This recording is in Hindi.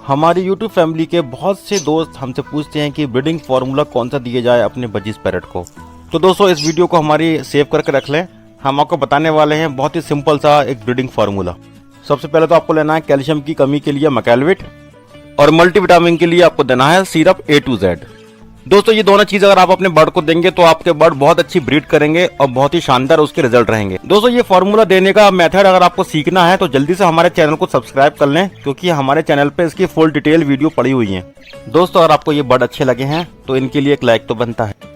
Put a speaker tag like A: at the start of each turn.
A: हमारी YouTube फैमिली के बहुत से दोस्त हमसे पूछते हैं कि ब्रीडिंग फार्मूला कौन सा दिया जाए अपने बजीज पैरट को। तो दोस्तों इस वीडियो को हमारी सेव करके रख लें। हम आपको बताने वाले हैं बहुत ही सिंपल सा एक ब्रीडिंग फार्मूला। सबसे पहले तो आपको लेना है कैल्शियम की कमी के लिए मैकेलविट और मल्टीविटामिन के लिए आपको देना है सिरप A to Z। दोस्तों ये दोनों चीज अगर आप अपने बर्ड को देंगे तो आपके बर्ड बहुत अच्छी ब्रीड करेंगे और बहुत ही शानदार उसके रिजल्ट रहेंगे। दोस्तों ये फार्मूला देने का मेथड अगर आपको सीखना है तो जल्दी से हमारे चैनल को सब्सक्राइब कर लें, क्योंकि हमारे चैनल पे इसकी फुल डिटेल वीडियो पड़ी हुई है। दोस्तों अगर आपको ये बर्ड अच्छे लगे हैं तो इनके लिए एक लाइक तो बनता है।